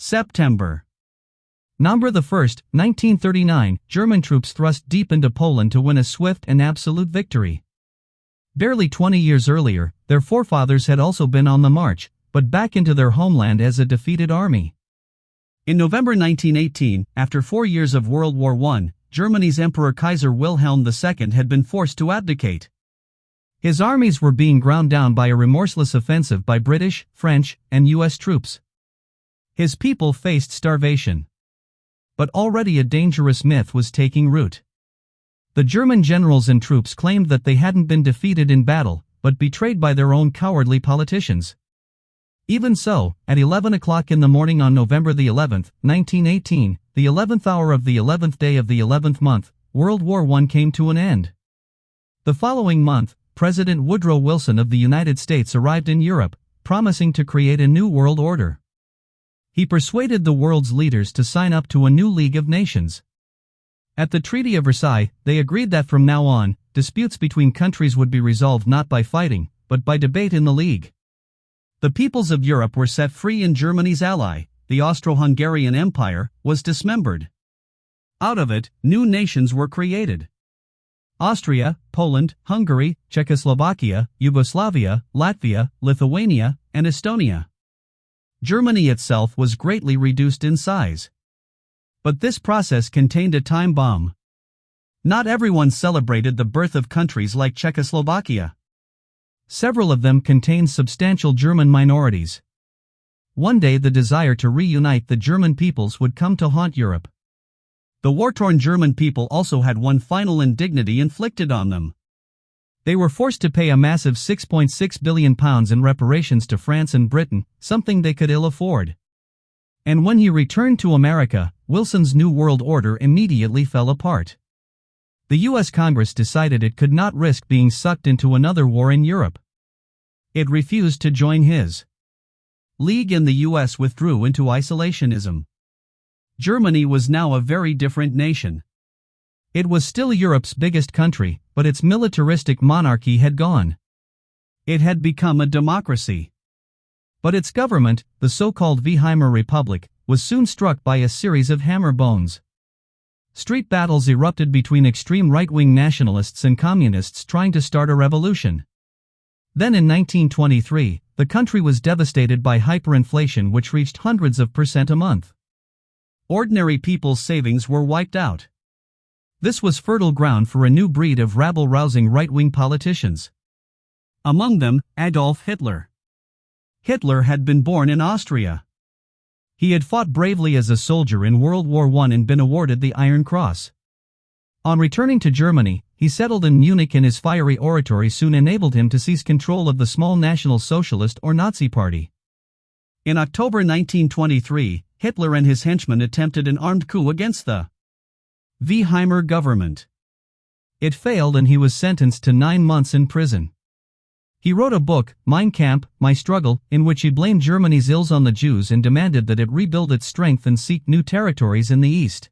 September. November 1, 1939, German troops thrust deep into Poland to win a swift and absolute victory. Barely 20 years earlier, their forefathers had also been on the march, but back into their homeland as a defeated army. In November 1918, after 4 years of World War I, Germany's Emperor Kaiser Wilhelm II had been forced to abdicate. His armies were being ground down by a remorseless offensive by British, French, and US troops. His people faced starvation. But already a dangerous myth was taking root. The German generals and troops claimed that they hadn't been defeated in battle, but betrayed by their own cowardly politicians. Even so, at 11 o'clock in the morning on November 11, 1918, the 11th hour of the 11th day of the 11th month, World War I came to an end. The following month, President Woodrow Wilson of the United States arrived in Europe, promising to create a new world order. He persuaded the world's leaders to sign up to a new League of Nations. At the Treaty of Versailles, they agreed that from now on, disputes between countries would be resolved not by fighting, but by debate in the League. The peoples of Europe were set free and Germany's ally, the Austro-Hungarian Empire, was dismembered. Out of it, new nations were created. Austria, Poland, Hungary, Czechoslovakia, Yugoslavia, Latvia, Lithuania, and Estonia. Germany itself was greatly reduced in size. But this process contained a time bomb. Not everyone celebrated the birth of countries like Czechoslovakia. Several of them contained substantial German minorities. One day the desire to reunite the German peoples would come to haunt Europe. The war-torn German people also had one final indignity inflicted on them. They were forced to pay a massive £6.6 billion in reparations to France and Britain, something they could ill afford. And when he returned to America, Wilson's New World Order immediately fell apart. The U.S. Congress decided it could not risk being sucked into another war in Europe. It refused to join his League and the U.S. withdrew into isolationism. Germany was now a very different nation. It was still Europe's biggest country, but its militaristic monarchy had gone. It had become a democracy. But its government, the so-called Weimar Republic, was soon struck by a series of hammer bones. Street battles erupted between extreme right-wing nationalists and communists trying to start a revolution. Then in 1923, the country was devastated by hyperinflation which reached hundreds of % a month. Ordinary people's savings were wiped out. This was fertile ground for a new breed of rabble-rousing right-wing politicians. Among them, Adolf Hitler. Hitler had been born in Austria. He had fought bravely as a soldier in World War I and been awarded the Iron Cross. On returning to Germany, he settled in Munich and his fiery oratory soon enabled him to seize control of the small National Socialist or Nazi Party. In October 1923, Hitler and his henchmen attempted an armed coup against the Weimar government. It failed and he was sentenced to 9 months in prison. He wrote a book, Mein Kampf, My Struggle, in which he blamed Germany's ills on the Jews and demanded that it rebuild its strength and seek new territories in the East.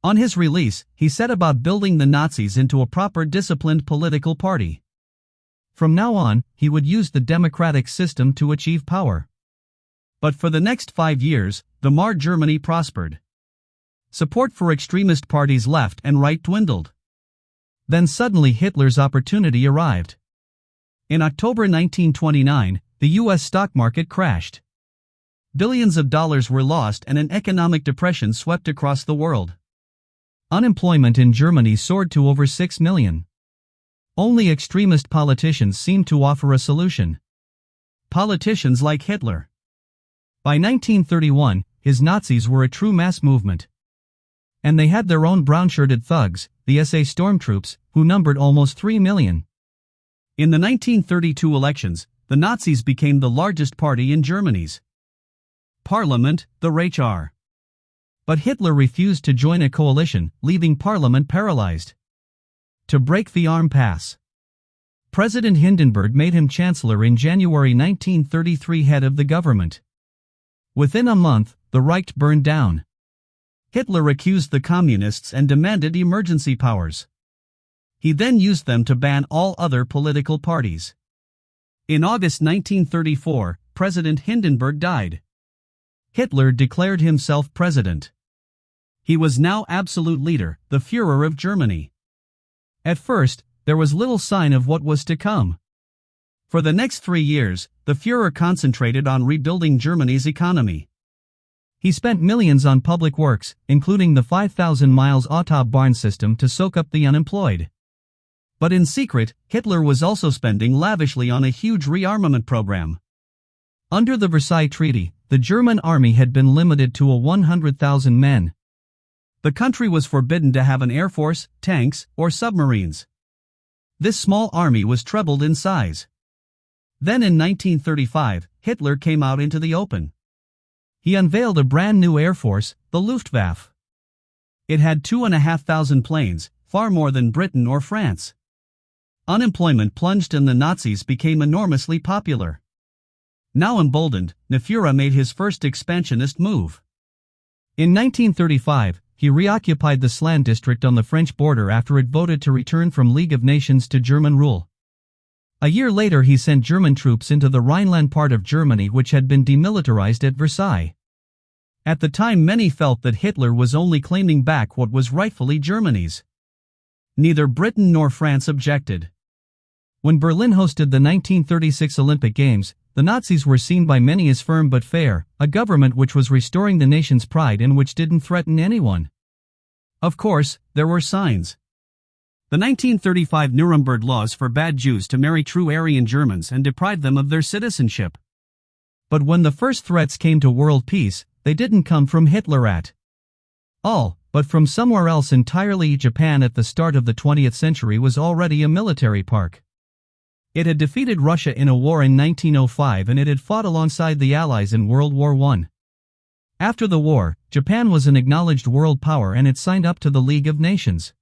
On his release, he set about building the Nazis into a proper disciplined political party. From now on, he would use the democratic system to achieve power. But for the next 5 years, the marred Germany prospered. Support for extremist parties left and right dwindled. Then suddenly Hitler's opportunity arrived. In October 1929, the U.S. stock market crashed. Billions of dollars were lost and an economic depression swept across the world. Unemployment in Germany soared to over 6 million. Only extremist politicians seemed to offer a solution. Politicians like Hitler. By 1931, his Nazis were a true mass movement. And they had their own brown-shirted thugs, the SA stormtroops, who numbered almost 3 million. In the 1932 elections, the Nazis became the largest party in Germany's parliament, the Reichsrat. But Hitler refused to join a coalition, leaving parliament paralyzed. To break the impasse, President Hindenburg made him chancellor in January 1933, head of the government. Within a month, the Reich burned down. Hitler accused the communists and demanded emergency powers. He then used them to ban all other political parties. In August 1934, President Hindenburg died. Hitler declared himself president. He was now absolute leader, the Führer of Germany. At first, there was little sign of what was to come. For the next 3 years, the Führer concentrated on rebuilding Germany's economy. He spent millions on public works, including the 5,000 miles Autobahn system to soak up the unemployed. But in secret, Hitler was also spending lavishly on a huge rearmament program. Under the Versailles Treaty, the German army had been limited to 100,000 men. The country was forbidden to have an air force, tanks, or submarines. This small army was trebled in size. Then in 1935, Hitler came out into the open. He unveiled a brand new air force, the Luftwaffe. It had 2,500 planes, far more than Britain or France. Unemployment plunged and the Nazis became enormously popular. Now emboldened, the Führer made his first expansionist move. In 1935, he reoccupied the Slane district on the French border after it voted to return from League of Nations to German rule. A year later he sent German troops into the Rhineland part of Germany which had been demilitarized at Versailles. At the time many felt that Hitler was only claiming back what was rightfully Germany's. Neither Britain nor France objected. When Berlin hosted the 1936 Olympic Games, the Nazis were seen by many as firm but fair, a government which was restoring the nation's pride and which didn't threaten anyone. Of course, there were signs. The 1935 Nuremberg laws forbade Jews to marry true Aryan Germans and deprived them of their citizenship. But when the first threats came to world peace, they didn't come from Hitler at all, but from somewhere else entirely. Japan at the start of the 20th century was already a military park. It had defeated Russia in a war in 1905 and it had fought alongside the Allies in World War I. After the war, Japan was an acknowledged world power and it signed up to the League of Nations.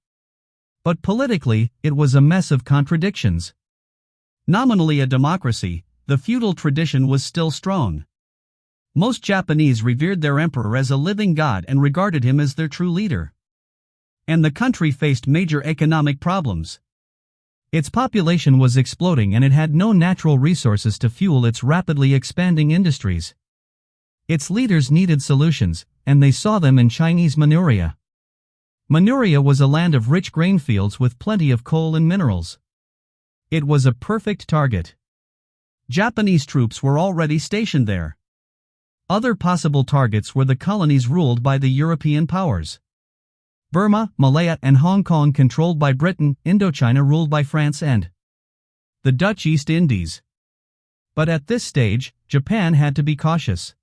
But politically, it was a mess of contradictions. Nominally a democracy, the feudal tradition was still strong. Most Japanese revered their emperor as a living god and regarded him as their true leader. And the country faced major economic problems. Its population was exploding and it had no natural resources to fuel its rapidly expanding industries. Its leaders needed solutions, and they saw them in Chinese Manchuria. Manchuria was a land of rich grain fields with plenty of coal and minerals. It was a perfect target. Japanese troops were already stationed there. Other possible targets were the colonies ruled by the European powers. Burma, Malaya and Hong Kong controlled by Britain, Indochina ruled by France and the Dutch East Indies. But at this stage, Japan had to be cautious.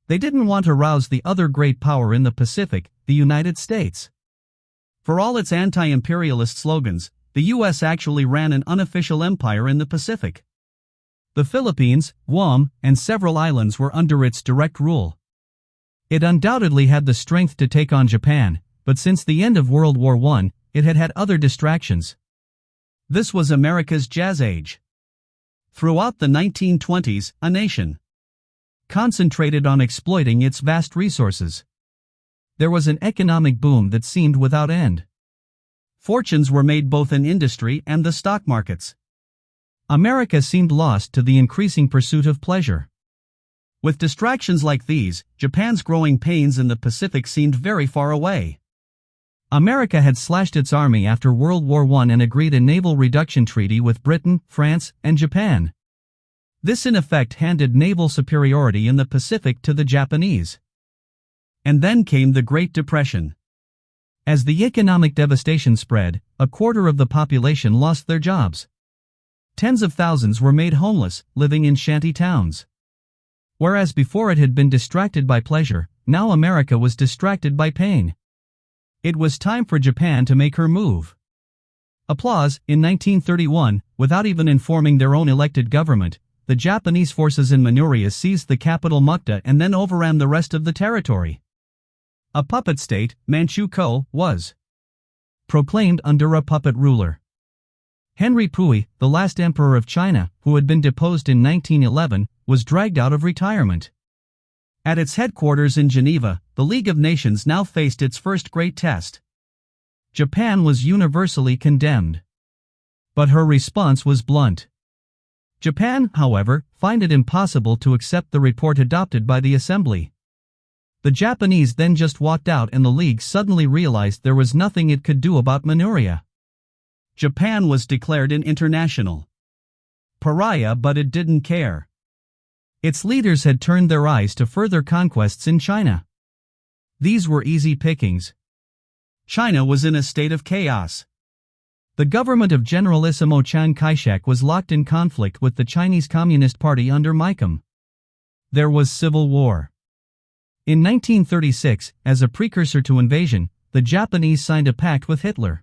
They didn't want to rouse the other great power in the Pacific, the United States. For all its anti-imperialist slogans, the U.S. actually ran an unofficial empire in the Pacific. The Philippines, Guam, and several islands were under its direct rule. It undoubtedly had the strength to take on Japan, but since the end of World War I, it had had other distractions. This was America's Jazz Age. Throughout the 1920s, a nation concentrated on exploiting its vast resources. There was an economic boom that seemed without end. Fortunes were made both in industry and the stock markets. America seemed lost to the increasing pursuit of pleasure. With distractions like these, Japan's growing pains in the Pacific seemed very far away. America had slashed its army after World War I and agreed a naval reduction treaty with Britain, France, and Japan. This in effect handed naval superiority in the Pacific to the Japanese. And then came the Great Depression. As the economic devastation spread, a quarter of the population lost their jobs. Tens of thousands were made homeless, living in shanty towns. Whereas before it had been distracted by pleasure, now America was distracted by pain. It was time for Japan to make her move. Applause. In 1931, without even informing their own elected government, the Japanese forces in Manchuria seized the capital Mukta and then overran the rest of the territory. A puppet state, Manchukuo, was proclaimed under a puppet ruler. Henry Pui, the last emperor of China, who had been deposed in 1911, was dragged out of retirement. At its headquarters in Geneva, the League of Nations now faced its first great test. Japan was universally condemned. But her response was blunt. Japan, however, found it impossible to accept the report adopted by the Assembly. The Japanese then just walked out and the League suddenly realized there was nothing it could do about Manchuria. Japan was declared an international pariah, but it didn't care. Its leaders had turned their eyes to further conquests in China. These were easy pickings. China was in a state of chaos. The government of Generalissimo Chiang Kai-shek was locked in conflict with the Chinese Communist Party under MICOM. There was civil war. In 1936, as a precursor to invasion, the Japanese signed a pact with Hitler.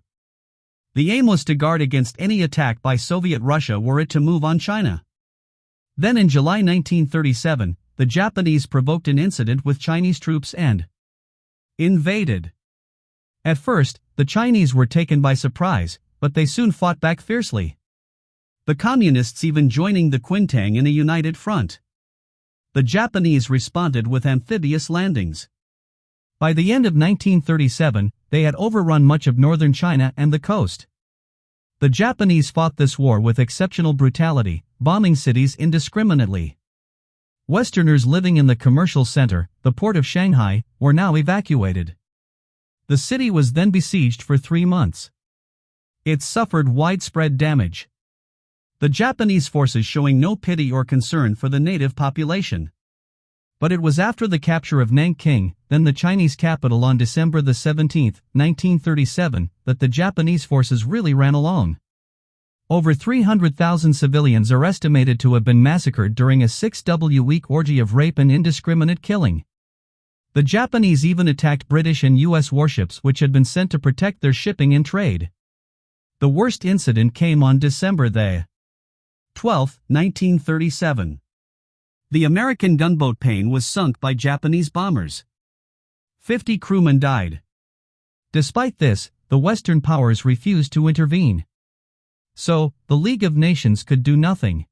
The aim was to guard against any attack by Soviet Russia were it to move on China. Then in July 1937, the Japanese provoked an incident with Chinese troops and invaded. At first, the Chinese were taken by surprise, but they soon fought back fiercely. The Communists even joining the Kuomintang in a united front. The Japanese responded with amphibious landings. By the end of 1937, they had overrun much of northern China and the coast. The Japanese fought this war with exceptional brutality, bombing cities indiscriminately. Westerners living in the commercial center, the port of Shanghai, were now evacuated. The city was then besieged for 3 months. It suffered widespread damage. The Japanese forces showing no pity or concern for the native population. But it was after the capture of Nanking, then the Chinese capital on December 17, 1937, that the Japanese forces really ran alone. Over 300,000 civilians are estimated to have been massacred during a 6-week orgy of rape and indiscriminate killing. The Japanese even attacked British and U.S. warships which had been sent to protect their shipping and trade. The worst incident came on December 12, 1937. The American gunboat Paine was sunk by Japanese bombers. 50 crewmen died. Despite this, the Western powers refused to intervene. So, the League of Nations could do nothing.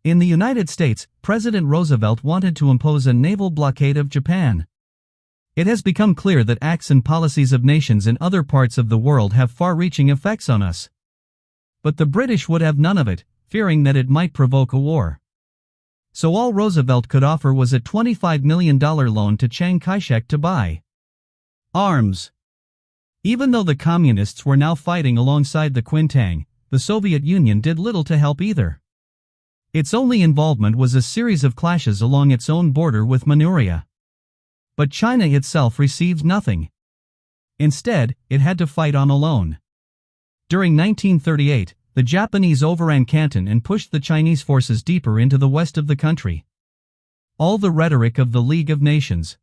In the United States, President Roosevelt wanted to impose a naval blockade of Japan. It has become clear that acts and policies of nations in other parts of the world have far-reaching effects on us. But the British would have none of it, fearing that it might provoke a war. So all Roosevelt could offer was a $25 million loan to Chiang Kai-shek to buy arms. Even though the Communists were now fighting alongside the Kuomintang, the Soviet Union did little to help either. Its only involvement was a series of clashes along its own border with Manchuria. But China itself received nothing. Instead, it had to fight on alone. During 1938, the Japanese overran Canton and pushed the Chinese forces deeper into the west of the country. All the rhetoric of the League of Nations,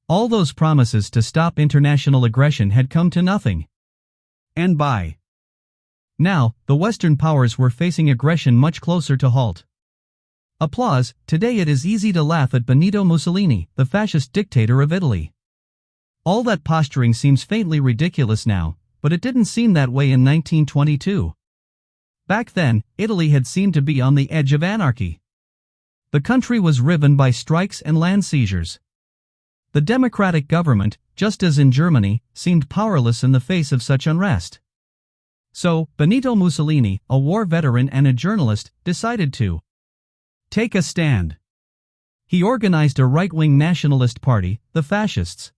all those promises to stop international aggression had come to nothing. And by now, the Western powers were facing aggression much closer to halt. Applause. Today it is easy to laugh at Benito Mussolini, the fascist dictator of Italy. All that posturing seems faintly ridiculous now, but it didn't seem that way in 1922. Back then, Italy had seemed to be on the edge of anarchy. The country was riven by strikes and land seizures. The democratic government, just as in Germany, seemed powerless in the face of such unrest. So, Benito Mussolini, a war veteran and a journalist, decided to take a stand. He organized a right-wing nationalist party, the Fascists.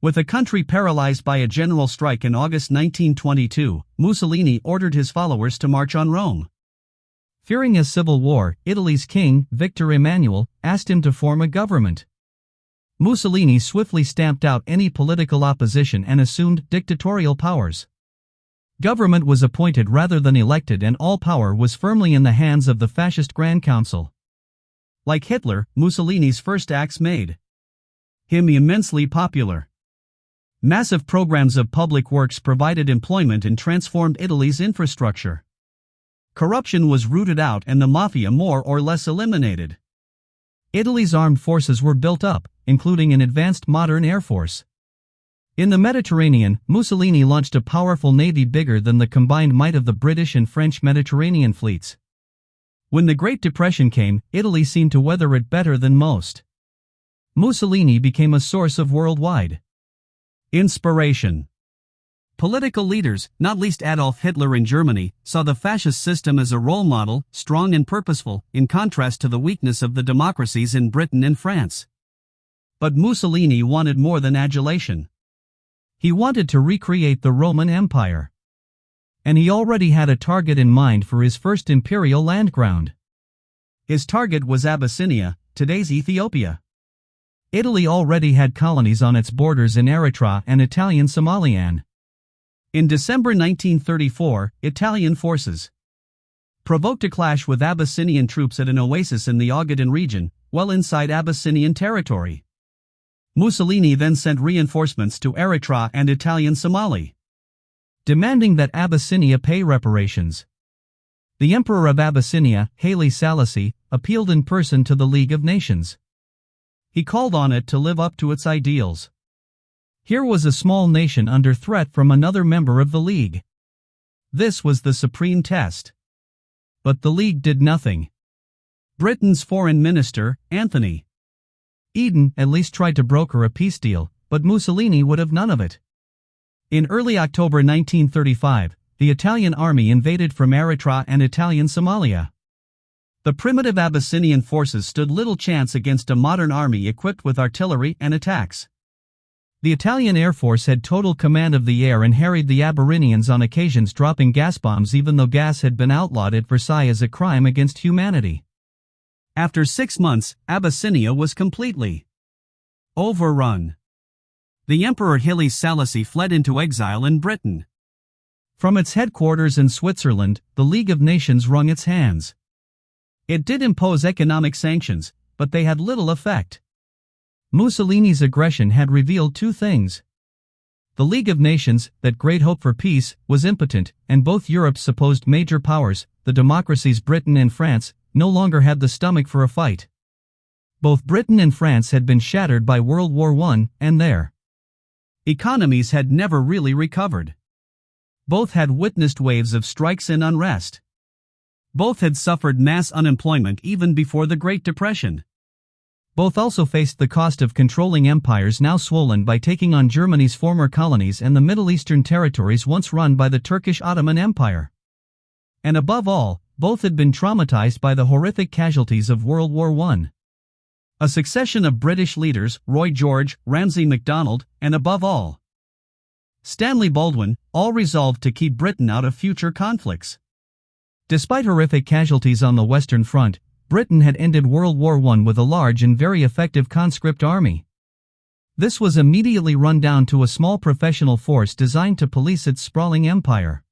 With the country paralyzed by a general strike in August 1922, Mussolini ordered his followers to march on Rome. Fearing a civil war, Italy's king, Victor Emmanuel, asked him to form a government. Mussolini swiftly stamped out any political opposition and assumed dictatorial powers. Government was appointed rather than elected and all power was firmly in the hands of the fascist Grand Council. Like Hitler, Mussolini's first acts made him immensely popular. Massive programs of public works provided employment and transformed Italy's infrastructure. Corruption was rooted out and the mafia more or less eliminated. Italy's armed forces were built up, including an advanced modern air force. In the Mediterranean, Mussolini launched a powerful navy bigger than the combined might of the British and French Mediterranean fleets. When the Great Depression came, Italy seemed to weather it better than most. Mussolini became a source of worldwide inspiration. Political leaders, not least Adolf Hitler in Germany, saw the fascist system as a role model, strong and purposeful, in contrast to the weakness of the democracies in Britain and France. But Mussolini wanted more than adulation. He wanted to recreate the Roman Empire. And he already had a target in mind for his first imperial land ground. His target was Abyssinia, today's Ethiopia. Italy already had colonies on its borders in Eritrea and Italian Somaliland. In December 1934, Italian forces provoked a clash with Abyssinian troops at an oasis in the Ogaden region, well inside Abyssinian territory. Mussolini then sent reinforcements to Eritrea and Italian Somali, demanding that Abyssinia pay reparations. The Emperor of Abyssinia, Haile Selassie, appealed in person to the League of Nations. He called on it to live up to its ideals. Here was a small nation under threat from another member of the League. This was the supreme test. But the League did nothing. Britain's foreign minister, Anthony Eden, at least tried to broker a peace deal, but Mussolini would have none of it. In early October 1935, the Italian army invaded from Eritrea and Italian Somalia. The primitive Abyssinian forces stood little chance against a modern army equipped with artillery and attacks. The Italian Air Force had total command of the air and harried the Abyssinians on occasions, dropping gas bombs even though gas had been outlawed at Versailles as a crime against humanity. After 6 months, Abyssinia was completely overrun. The Emperor Haile Selassie fled into exile in Britain. From its headquarters in Switzerland, the League of Nations wrung its hands. It did impose economic sanctions, but they had little effect. Mussolini's aggression had revealed two things. The League of Nations, that great hope for peace, was impotent, and both Europe's supposed major powers, the democracies Britain and France, no longer had the stomach for a fight. Both Britain and France had been shattered by World War I, and their economies had never really recovered. Both had witnessed waves of strikes and unrest. Both had suffered mass unemployment even before the Great Depression. Both also faced the cost of controlling empires now swollen by taking on Germany's former colonies and the Middle Eastern territories once run by the Turkish Ottoman Empire. And above all, both had been traumatized by the horrific casualties of World War I. A succession of British leaders, Roy George, Ramsay MacDonald, and above all, Stanley Baldwin, all resolved to keep Britain out of future conflicts. Despite horrific casualties on the Western Front, Britain had ended World War I with a large and very effective conscript army. This was immediately run down to a small professional force designed to police its sprawling empire.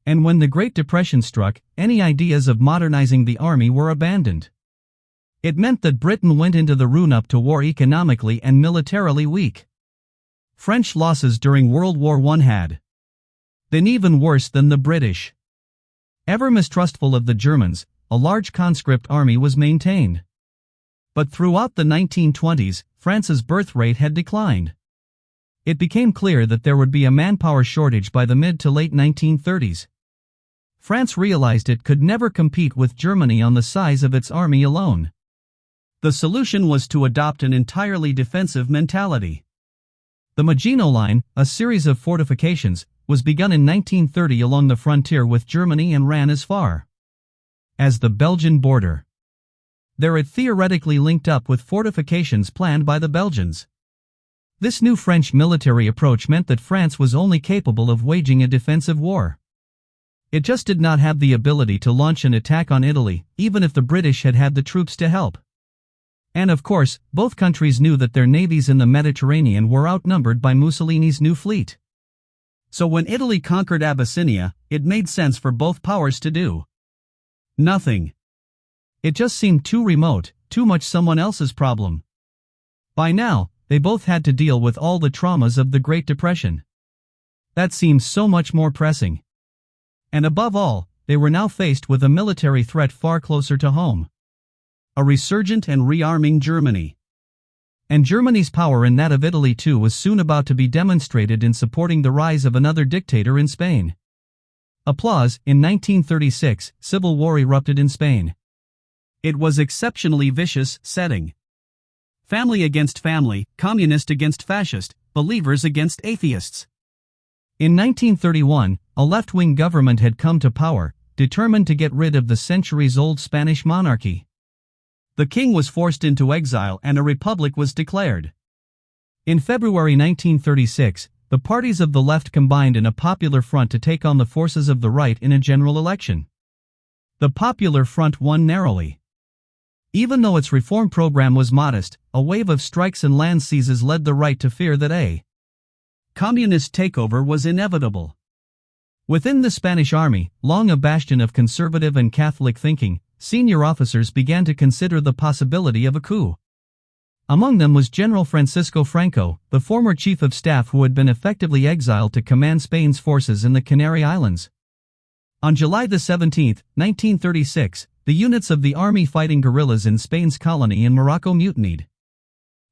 And when the Great Depression struck, any ideas of modernizing the army were abandoned. It meant that Britain went into the run-up to war economically and militarily weak. French losses during World War I had been even worse than the British. Ever mistrustful of the Germans, a large conscript army was maintained. But throughout the 1920s, France's birth rate had declined. It became clear that there would be a manpower shortage by the mid to late 1930s. France realized it could never compete with Germany on the size of its army alone. The solution was to adopt an entirely defensive mentality. The Maginot Line, a series of fortifications, was begun in 1930 along the frontier with Germany and ran as far as the Belgian border. There it theoretically linked up with fortifications planned by the Belgians. This new French military approach meant that France was only capable of waging a defensive war. It just did not have the ability to launch an attack on Italy, even if the British had had the troops to help. And of course, both countries knew that their navies in the Mediterranean were outnumbered by Mussolini's new fleet. So when Italy conquered Abyssinia, it made sense for both powers to do nothing. It just seemed too remote, too much someone else's problem. By now, they both had to deal with all the traumas of the Great Depression. That seemed so much more pressing. And above all, they were now faced with a military threat far closer to home. A resurgent and rearming Germany. And Germany's power and that of Italy too was soon about to be demonstrated in supporting the rise of another dictator in Spain. Applause. In 1936, civil war erupted in Spain. It was exceptionally vicious setting. Family against family, communist against fascist, believers against atheists. In 1931, a left-wing government had come to power, determined to get rid of the centuries-old Spanish monarchy. The king was forced into exile and a republic was declared. In February 1936, the parties of the left combined in a popular front to take on the forces of the right in a general election. The Popular Front won narrowly. Even though its reform program was modest, a wave of strikes and land seizes led the right to fear that a communist takeover was inevitable. Within the Spanish army, long a bastion of conservative and Catholic thinking, senior officers began to consider the possibility of a coup. Among them was General Francisco Franco, the former chief of staff who had been effectively exiled to command Spain's forces in the Canary Islands. On July 17, 1936, the units of the army fighting guerrillas in Spain's colony in Morocco mutinied.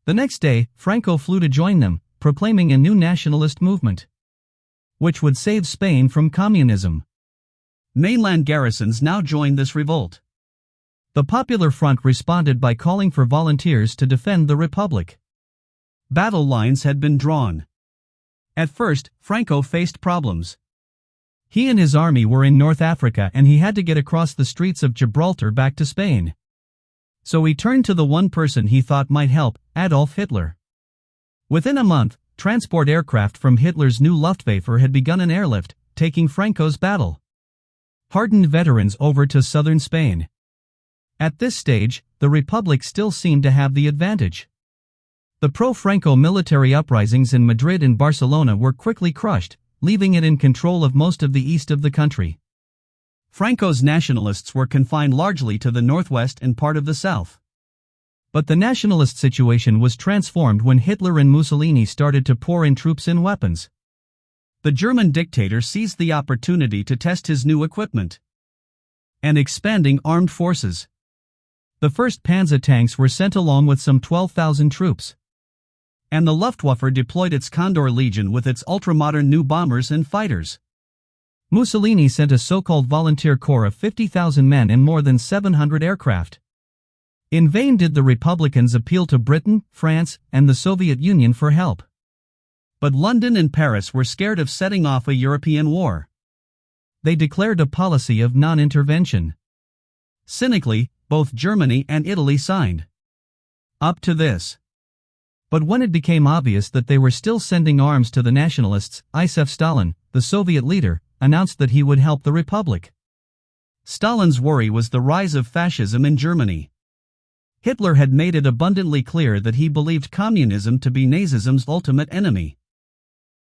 The next day, Franco flew to join them, proclaiming a new nationalist movement, which would save Spain from communism. Mainland garrisons now joined this revolt. The Popular Front responded by calling for volunteers to defend the Republic. Battle lines had been drawn. At first, Franco faced problems. He and his army were in North Africa and he had to get across the streets of Gibraltar back to Spain. So he turned to the one person he thought might help, Adolf Hitler. Within a month, transport aircraft from Hitler's new Luftwaffe had begun an airlift, taking Franco's battle-hardened veterans over to southern Spain. At this stage, the Republic still seemed to have the advantage. The pro-Franco military uprisings in Madrid and Barcelona were quickly crushed, leaving it in control of most of the east of the country. Franco's nationalists were confined largely to the northwest and part of the south. But the nationalist situation was transformed when Hitler and Mussolini started to pour in troops and weapons. The German dictator seized the opportunity to test his new equipment and expanding armed forces. The first Panzer tanks were sent along with some 12,000 troops. And the Luftwaffe deployed its Condor Legion with its ultramodern new bombers and fighters. Mussolini sent a so-called volunteer corps of 50,000 men and more than 700 aircraft. In vain did the Republicans appeal to Britain, France, and the Soviet Union for help. But London and Paris were scared of setting off a European war. They declared a policy of non-intervention. Cynically, both Germany and Italy signed up to this. But when it became obvious that they were still sending arms to the nationalists, Joseph Stalin, the Soviet leader, announced that he would help the Republic. Stalin's worry was the rise of fascism in Germany. Hitler had made it abundantly clear that he believed communism to be Nazism's ultimate enemy.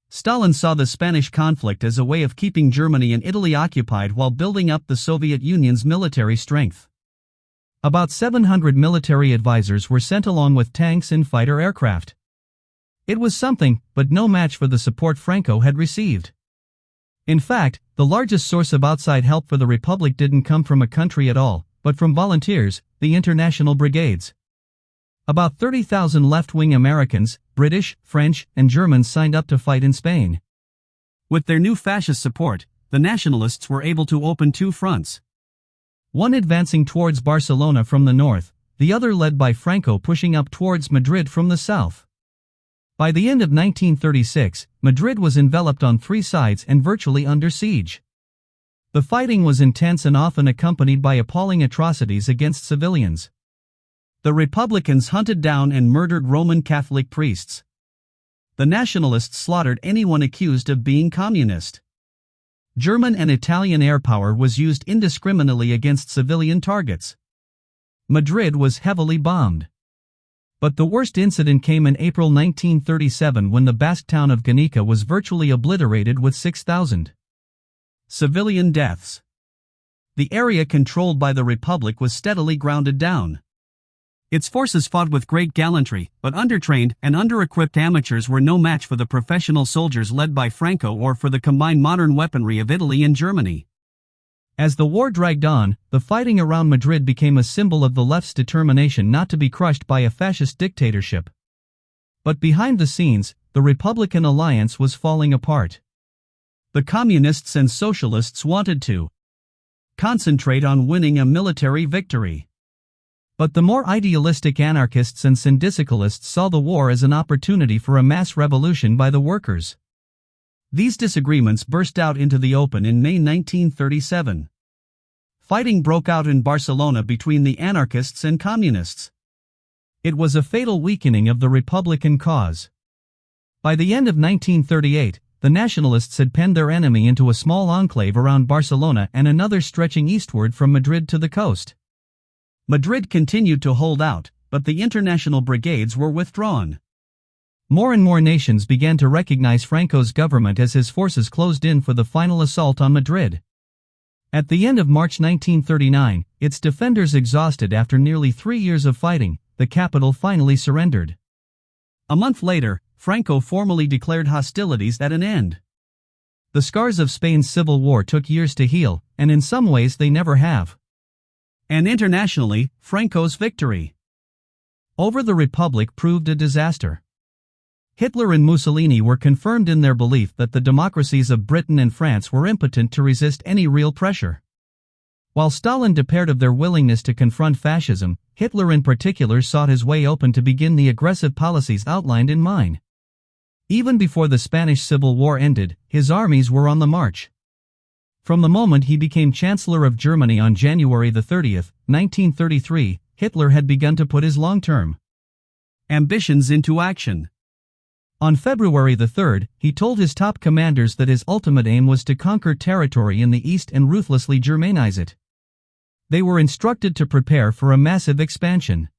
Stalin saw the Spanish conflict as a way of keeping Germany and Italy occupied while building up the Soviet Union's military strength. About 700 military advisors were sent along with tanks and fighter aircraft. It was something, but no match for the support Franco had received. In fact, the largest source of outside help for the Republic didn't come from a country at all, but from volunteers, the international brigades. About 30,000 left-wing Americans, British, French, and Germans signed up to fight in Spain. With their new fascist support, the nationalists were able to open two fronts. One advancing towards Barcelona from the north, the other led by Franco pushing up towards Madrid from the south. By the end of 1936, Madrid was enveloped on three sides and virtually under siege. The fighting was intense and often accompanied by appalling atrocities against civilians. The Republicans hunted down and murdered Roman Catholic priests. The nationalists slaughtered anyone accused of being communist. German and Italian air power was used indiscriminately against civilian targets. Madrid was heavily bombed. But the worst incident came in April 1937 when the Basque town of Guernica was virtually obliterated with 6,000 civilian deaths. The area controlled by the Republic was steadily grounded down. Its forces fought with great gallantry, but undertrained and under-equipped amateurs were no match for the professional soldiers led by Franco or for the combined modern weaponry of Italy and Germany. As the war dragged on, the fighting around Madrid became a symbol of the left's determination not to be crushed by a fascist dictatorship. But behind the scenes, the Republican alliance was falling apart. The communists and socialists wanted to concentrate on winning a military victory. But the more idealistic anarchists and syndicalists saw the war as an opportunity for a mass revolution by the workers. These disagreements burst out into the open in May 1937. fighting broke out in Barcelona between the anarchists and communists. It was a fatal weakening of the Republican cause. By the end of 1938, the nationalists had penned their enemy into a small enclave around Barcelona and another stretching eastward from Madrid to the coast. Madrid continued to hold out, but the international brigades were withdrawn. More and more nations began to recognize Franco's government as his forces closed in for the final assault on Madrid. At the end of March 1939, its defenders exhausted after nearly 3 years of fighting, the capital finally surrendered. A month later, Franco formally declared hostilities at an end. The scars of Spain's civil war took years to heal, and in some ways they never have. And internationally, Franco's victory over the Republic proved a disaster. Hitler and Mussolini were confirmed in their belief that the democracies of Britain and France were impotent to resist any real pressure. While Stalin despaired of their willingness to confront fascism, Hitler in particular sought his way open to begin the aggressive policies outlined in mine. Even before the Spanish Civil War ended, his armies were on the march. From the moment he became Chancellor of Germany on January 30, 1933, Hitler had begun to put his long-term ambitions into action. On February 3, he told his top commanders that his ultimate aim was to conquer territory in the east and ruthlessly Germanize it. They were instructed to prepare for a massive expansion.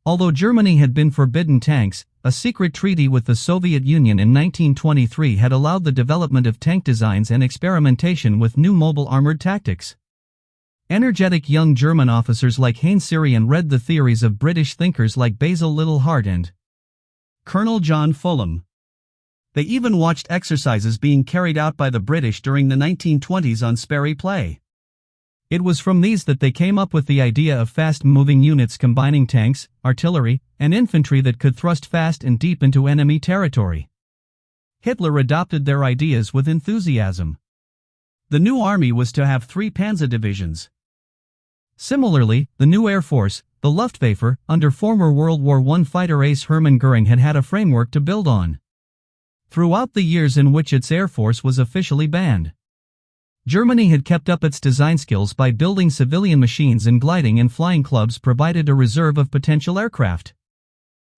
Although Germany had been forbidden tanks, a secret treaty with the Soviet Union in 1923 had allowed the development of tank designs and experimentation with new mobile armored tactics. Energetic young German officers like Heinz Sirian read the theories of British thinkers like Basil Littlehart and Colonel John Fulham. They even watched exercises being carried out by the British during the 1920s on Sperry Play. It was from these that they came up with the idea of fast-moving units combining tanks, artillery, and infantry that could thrust fast and deep into enemy territory. Hitler adopted their ideas with enthusiasm. The new army was to have 3 panzer divisions. Similarly, the new Air Force, the Luftwaffe, under former World War I fighter ace Hermann Göring had a framework to build on. Throughout the years in which its Air Force was officially banned, Germany had kept up its design skills by building civilian machines, and gliding and flying clubs provided a reserve of potential aircraft.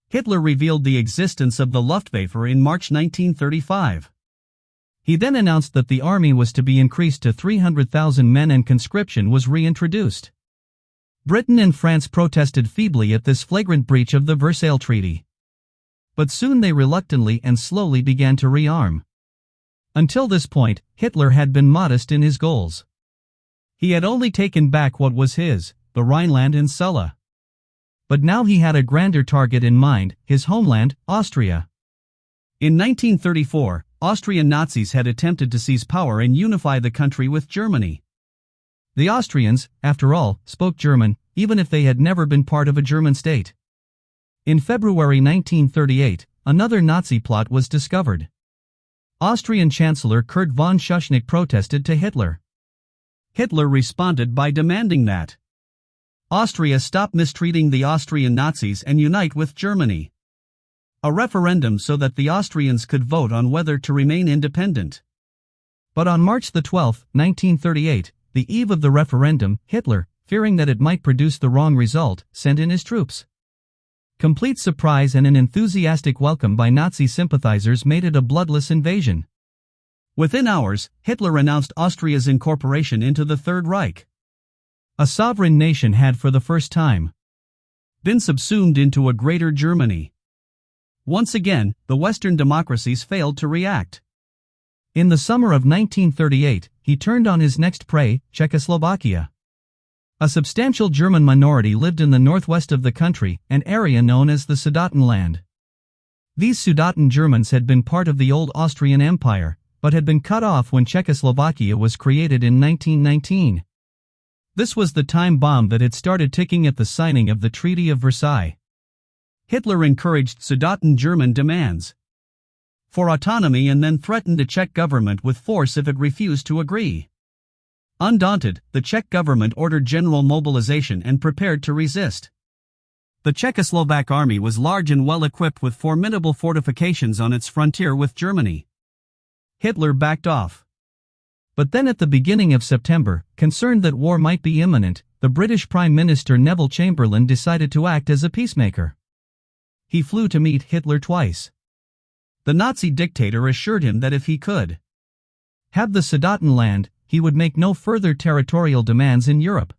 Hitler revealed the existence of the Luftwaffe in March 1935. He then announced that the army was to be increased to 300,000 men and conscription was reintroduced. Britain and France protested feebly at this flagrant breach of the Versailles Treaty. But soon they reluctantly and slowly began to rearm. Until this point, Hitler had been modest in his goals. He had only taken back what was his, the Rhineland and Sulla. But now he had a grander target in mind, his homeland, Austria. In 1934, Austrian Nazis had attempted to seize power and unify the country with Germany. The Austrians, after all, spoke German, even if they had never been part of a German state. In February 1938, another Nazi plot was discovered. Austrian Chancellor Kurt von Schuschnigg protested to Hitler. Hitler responded by demanding that Austria stop mistreating the Austrian Nazis and unite with Germany. A referendum so that the Austrians could vote on whether to remain independent. But on March 12, 1938, the eve of the referendum, Hitler, fearing that it might produce the wrong result, sent in his troops. Complete surprise and an enthusiastic welcome by Nazi sympathizers made it a bloodless invasion. Within hours, Hitler announced Austria's incorporation into the Third Reich. A sovereign nation had for the first time been subsumed into a greater Germany. Once again, the Western democracies failed to react. In the summer of 1938, he turned on his next prey, Czechoslovakia. A substantial German minority lived in the northwest of the country, an area known as the Sudetenland. These Sudeten Germans had been part of the old Austrian Empire, but had been cut off when Czechoslovakia was created in 1919. This was the time bomb that had started ticking at the signing of the Treaty of Versailles. Hitler encouraged Sudeten German demands for autonomy and then threatened the Czech government with force if it refused to agree. Undaunted, the Czech government ordered general mobilization and prepared to resist. The Czechoslovak army was large and well equipped with formidable fortifications on its frontier with Germany. Hitler backed off. But then at the beginning of September, concerned that war might be imminent, the British Prime Minister Neville Chamberlain decided to act as a peacemaker. He flew to meet Hitler twice. The Nazi dictator assured him that if he could have the Sudetenland, he would make no further territorial demands in Europe.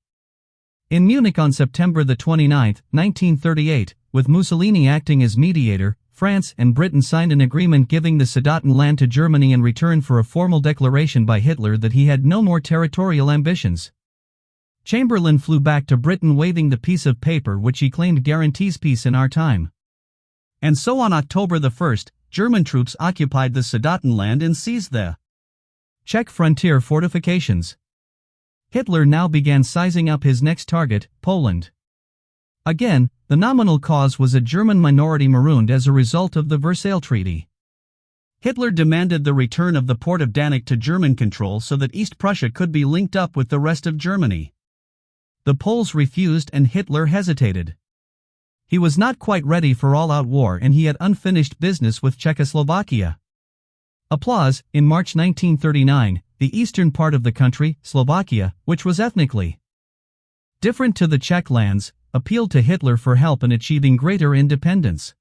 In Munich on September 29, 1938, with Mussolini acting as mediator, France and Britain signed an agreement giving the Sudetenland to Germany in return for a formal declaration by Hitler that he had no more territorial ambitions. Chamberlain flew back to Britain waving the piece of paper which he claimed guarantees peace in our time. And so on October 1, German troops occupied the Sudetenland and seized the Czech frontier fortifications. Hitler now began sizing up his next target, Poland. Again, the nominal cause was a German minority marooned as a result of the Versailles Treaty. Hitler demanded the return of the port of Danzig to German control so that East Prussia could be linked up with the rest of Germany. The Poles refused and Hitler hesitated. He was not quite ready for all-out war and he had unfinished business with Czechoslovakia. Applause. In March 1939, the eastern part of the country, Slovakia, which was ethnically different to the Czech lands, appealed to Hitler for help in achieving greater independence.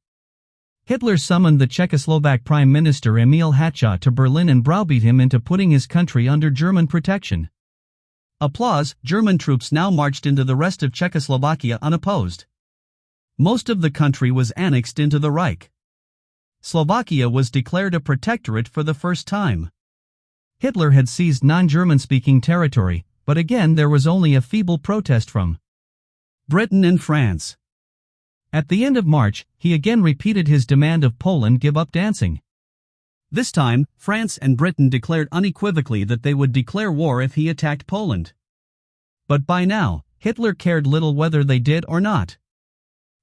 Hitler summoned the Czechoslovak Prime Minister Emil Hácha to Berlin and browbeat him into putting his country under German protection. Applause. German troops now marched into the rest of Czechoslovakia unopposed. Most of the country was annexed into the Reich. Slovakia was declared a protectorate for the first time. Hitler had seized non-German-speaking territory, but again there was only a feeble protest from Britain and France. At the end of March, he again repeated his demand of Poland give up Danzig. This time, France and Britain declared unequivocally that they would declare war if he attacked Poland. But by now, Hitler cared little whether they did or not.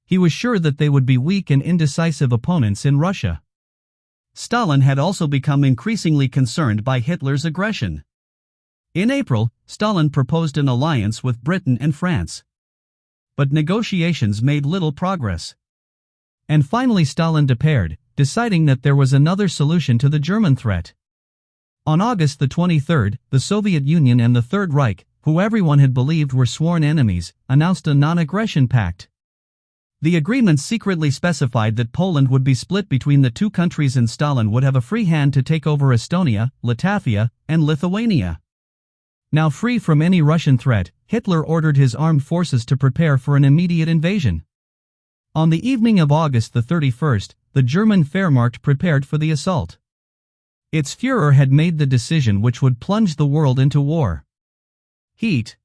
He was sure that they would be weak and indecisive opponents in Russia. Stalin had also become increasingly concerned by Hitler's aggression. In April, Stalin proposed an alliance with Britain and France. But negotiations made little progress. And finally Stalin despaired, deciding that there was another solution to the German threat. On August 23, the Soviet Union and the Third Reich, who everyone had believed were sworn enemies, announced a non-aggression pact. The agreement secretly specified that Poland would be split between the two countries and Stalin would have a free hand to take over Estonia, Latvia, and Lithuania. Now free from any Russian threat, Hitler ordered his armed forces to prepare for an immediate invasion. On the evening of August 31, the German Wehrmacht prepared for the assault. Its Führer had made the decision which would plunge the world into war. Heat.